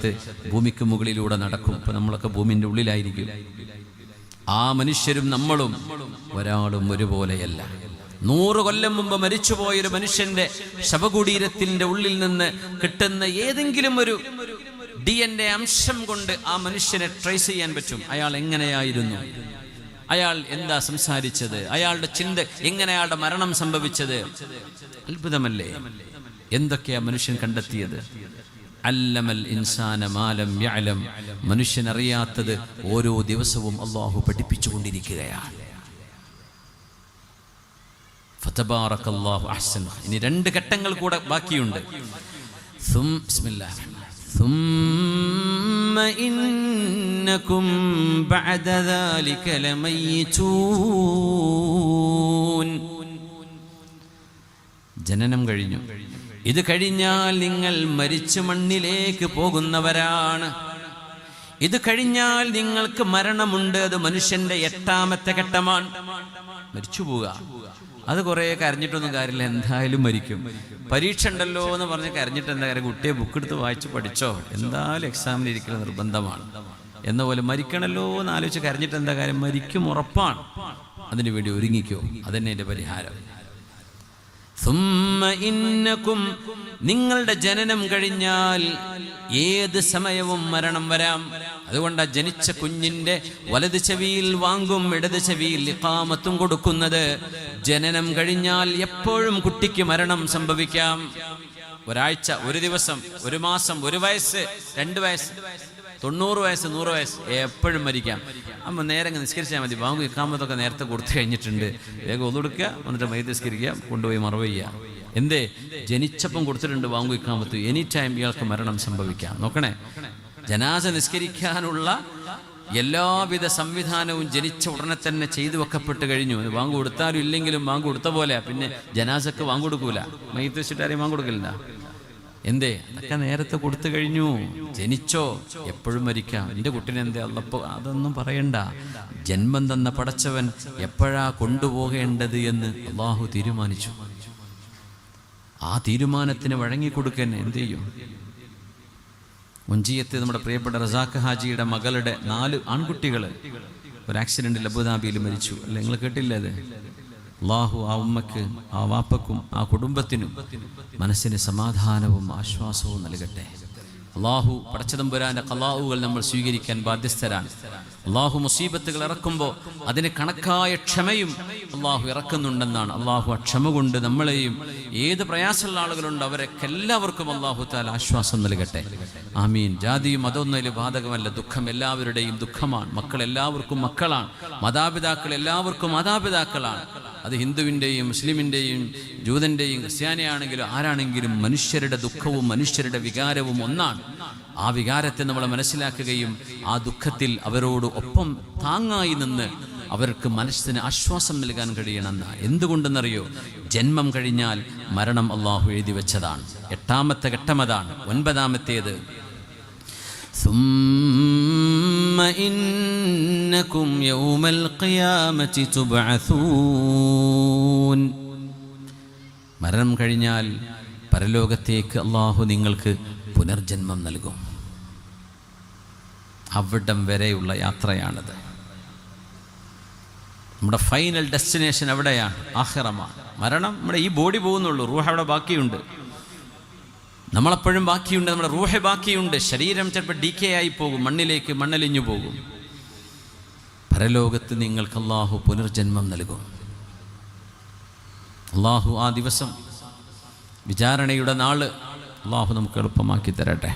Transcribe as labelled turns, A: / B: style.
A: അന്തരീക്ഷത്ത് ഭൂമിക്ക് മുകളിലൂടെ നടക്കും. ഇപ്പം നമ്മളൊക്കെ ഭൂമിൻ്റെ ഉള്ളിലായിരിക്കും. ആ മനുഷ്യരും നമ്മളും ഒരാളും ഒരുപോലെയല്ല. 100 കൊല്ലം മുമ്പ് മരിച്ചുപോയൊരു മനുഷ്യന്റെ ശവകുടീരത്തിൻ്റെ ഉള്ളിൽ നിന്ന് കിട്ടുന്ന ഏതെങ്കിലും ഒരു DNA അംശം കൊണ്ട് ആ മനുഷ്യനെ ട്രേസ് ചെയ്യാൻ പറ്റും. അയാൾ എങ്ങനെയായിരുന്നു, അയാൾ എന്താ സംസാരിച്ചത്, അയാളുടെ ചിന്ത എങ്ങനെ, അയാളുടെ മരണം സംഭവിച്ചത്. അത്ഭുതമല്ലേ? എന്തൊക്കെയാ മനുഷ്യൻ കണ്ടെത്തിയത്? അല്ലമൽ ഇൻസാന മാലം യഅലം. മനുഷ്യൻ അറിയാത്തത് ഓരോ ദിവസവും അല്ലാഹു പഠിപ്പിച്ചുകൊണ്ടിരിക്കുകയാണ്. ഫതബാറകല്ലാഹു അഹ്സൻ. ഇനി 2 ഘട്ടങ്ങൾ കൂടെ ബാക്കിയുണ്ട്. ബിസ്മില്ലാഹ്. ثم إنكم بعد ذلك لميتون. ജനനം കഴിഞ്ഞു. ഇത് കഴിഞ്ഞാൽ നിങ്ങൾ മരിച്ച മണ്ണിലേക്ക് പോകുന്നവരാണ്. ഇത് കഴിഞ്ഞാൽ നിങ്ങൾക്ക് മരണമുണ്ട്. അത് മനുഷ്യന്റെ 8ാമത്തെ ഘട്ടമാണ്. മരിച്ചു പോവുക. അത് കുറേ കരഞ്ഞിട്ടൊന്നും കാര്യമില്ല, എന്തായാലും മരിക്കും. പരീക്ഷ ഉണ്ടല്ലോ എന്ന് പറഞ്ഞ് കരഞ്ഞിട്ട് എന്താ കാര്യം? കുട്ടിയെ ബുക്കെടുത്ത് വായിച്ച് പഠിച്ചോ, എന്തായാലും എക്സാമിന് ഇരിക്കൽ നിർബന്ധമാണ് എന്ന പോലെ മരിക്കണല്ലോ എന്ന് ആലോചിച്ച് കരഞ്ഞിട്ട് എന്താ കാര്യം? മരിക്കും, ഉറപ്പാണ്. അതിനു വേണ്ടി ഒരുങ്ങിക്കോ. അതന്നെ എൻ്റെ പരിഹാരം. നിങ്ങളുടെ ജനനം കഴിഞ്ഞാൽ ഏത് സമയവും മരണം വരാം. അതുകൊണ്ട് ജനിച്ച കുഞ്ഞിന്റെ വലത് ചെവിയിൽ വാങ്ങും, ഇടത് ചെവിയിൽ ഇഖാമത്തും കൊടുക്കുന്നത്. ജനനം കഴിഞ്ഞാൽ എപ്പോഴും കുട്ടിക്ക് മരണം സംഭവിക്കാം. ഒരാഴ്ച, ഒരു ദിവസം, ഒരു മാസം, 1 വയസ്സ്, 2 വയസ്സ്, 90 വയസ്സ്, 100 വയസ്സ്, എപ്പോഴും മരിക്കാം. അമ്മ നേരെ നിസ്കരിച്ചാൽ മതി. വാങ്ങും ഇഖാമത്തൊക്കെ നേരത്തെ കൊടുത്തു കഴിഞ്ഞിട്ടുണ്ട്. വേഗം ഒതുടുക്കുക, എന്നിട്ട് മയ്യിത്ത് നിസ്കരിക്കുക, കൊണ്ടുപോയി മറവ് ചെയ്യുക. എന്തേ? ജനിച്ചപ്പം കൊടുത്തിട്ടുണ്ട് വാങ്ങും ഇഖാമത്ത്. എനി ടൈം ഇയാൾക്ക് മരണം സംഭവിക്കാം. നോക്കണേ, ജനാസ നിസ്കരിക്കാനുള്ള എല്ലാവിധ സംവിധാനവും ജനിച്ച ഉടനെ തന്നെ ചെയ്തു വെക്കപ്പെട്ട് കഴിഞ്ഞു. വാങ്ങു കൊടുത്താലും ഇല്ലെങ്കിലും വാങ്ങു കൊടുത്ത പോലെ. പിന്നെ ജനാസക്ക് വാങ്ങു കൊടുക്കൂല, മയ്യിത്ത് വെച്ചിട്ട് ആരെയും വാങ്ങു കൊടുക്കില്ല. എന്തേ? അതൊക്കെ നേരത്തെ കൊടുത്തു കഴിഞ്ഞു. ജനിച്ചോ, എപ്പോഴും മരിക്കാം. എൻ്റെ കുട്ടീനെ എന്തേ അള്ളപ്പോ? അതൊന്നും പറയണ്ട. ജന്മം തന്ന പടച്ചവൻ എപ്പോഴാ കൊണ്ടുപോകേണ്ടത് എന്ന് അള്ളാഹു തീരുമാനിച്ചു. ആ തീരുമാനത്തിന് വഴങ്ങിക്കൊടുക്കാൻ എന്ത് ചെയ്യും? മുഞ്ചിയത്ത് നമ്മുടെ പ്രിയപ്പെട്ട റസാഖ് ഹാജിയുടെ മകളുടെ 4 ആൺകുട്ടികൾ ഒരു ആക്സിഡന്റിൽ അബുദാബിയിൽ മരിച്ചു. അല്ലെ, നിങ്ങൾ കേട്ടില്ലേ അത്? അല്ലാഹു ആ ഉമ്മക്ക്, ആ വാപ്പക്കും, ആ കുടുംബത്തിനും മനസ്സിന് സമാധാനവും ആശ്വാസവും നൽകട്ടെ. അല്ലാഹു പടച്ചതമ്പുരാന്റെ ഖലാഉകൾ നമ്മൾ സ്വീകരിക്കാൻ ബാധ്യസ്ഥരാണ്. അല്ലാഹു മുസീബത്തുകൾ ഇറക്കുമ്പോൾ അതിന് കണക്കായ ക്ഷമയും അല്ലാഹു ഇറക്കുന്നുണ്ടെന്നാണ്. അല്ലാഹു ആ ക്ഷമ കൊണ്ട് നമ്മളെയും, ഏത് പ്രയാസമുള്ള ആളുകളുണ്ട് അവരൊക്കെ എല്ലാവർക്കും അല്ലാഹു തആല ആശ്വാസം നൽകട്ടെ. ആമീൻ. ജാതിയും മതമൊന്നും ബാധകമല്ല. ദുഃഖം എല്ലാവരുടെയും ദുഃഖമാണ്. മക്കൾ എല്ലാവർക്കും മക്കളാണ്. മാതാപിതാക്കൾ എല്ലാവർക്കും മാതാപിതാക്കളാണ്. അത് ഹിന്ദുവിൻ്റെയും മുസ്ലിമിൻ്റെയും ജൂതൻ്റെയും ക്രിസ്ത്യാനിയാണെങ്കിലും ആരാണെങ്കിലും മനുഷ്യരുടെ ദുഃഖവും മനുഷ്യരുടെ വികാരവും ഒന്നാണ്. ആ വികാരത്തെ നമ്മൾ മനസ്സിലാക്കുകയും ആ ദുഃഖത്തിൽ അവരോട് ഒപ്പം താങ്ങായി നിന്ന് അവർക്ക് മനസ്സിന് ആശ്വാസം നൽകാൻ കഴിയണമെന്ന്. എന്തുകൊണ്ടെന്നറിയോ? ജന്മം കഴിഞ്ഞാൽ മരണം അള്ളാഹു എഴുതി വെച്ചതാണ്. 8ാമത്തെ ഘട്ടം അതാണ്. 9ാമത്തേത് ثم إنكم يوم القيامة تبعثون. മരണം കഴിഞ്ഞാൽ പരലോകത്തേക്ക് അള്ളാഹു നിങ്ങൾക്ക് പുനർജന്മം നൽകും. അവിടം വരെയുള്ള യാത്രയാണത്. നമ്മുടെ ഫൈനൽ ഡെസ്റ്റിനേഷൻ എവിടെയാണ്? ആഖിറമാണ്. മരണം, നമ്മുടെ ഈ ബോഡി പോകുന്നുള്ളൂ, റൂഹ് അവിടെ ബാക്കിയുണ്ട്. നമ്മളെപ്പോഴും ബാക്കിയുണ്ട്, നമ്മുടെ റൂഹ് ബാക്കിയുണ്ട്. ശരീരം ചിലപ്പോൾ ഡീക്കേ ആയി പോകും, മണ്ണിലേക്ക് മണ്ണലിഞ്ഞു പോകും. പരലോകത്ത് നിങ്ങൾക്ക് അള്ളാഹു പുനർജന്മം നൽകും. അള്ളാഹു ആ ദിവസം, വിചാരണയുടെ നാള് അള്ളാഹു നമുക്ക് എളുപ്പമാക്കി തരട്ടെ.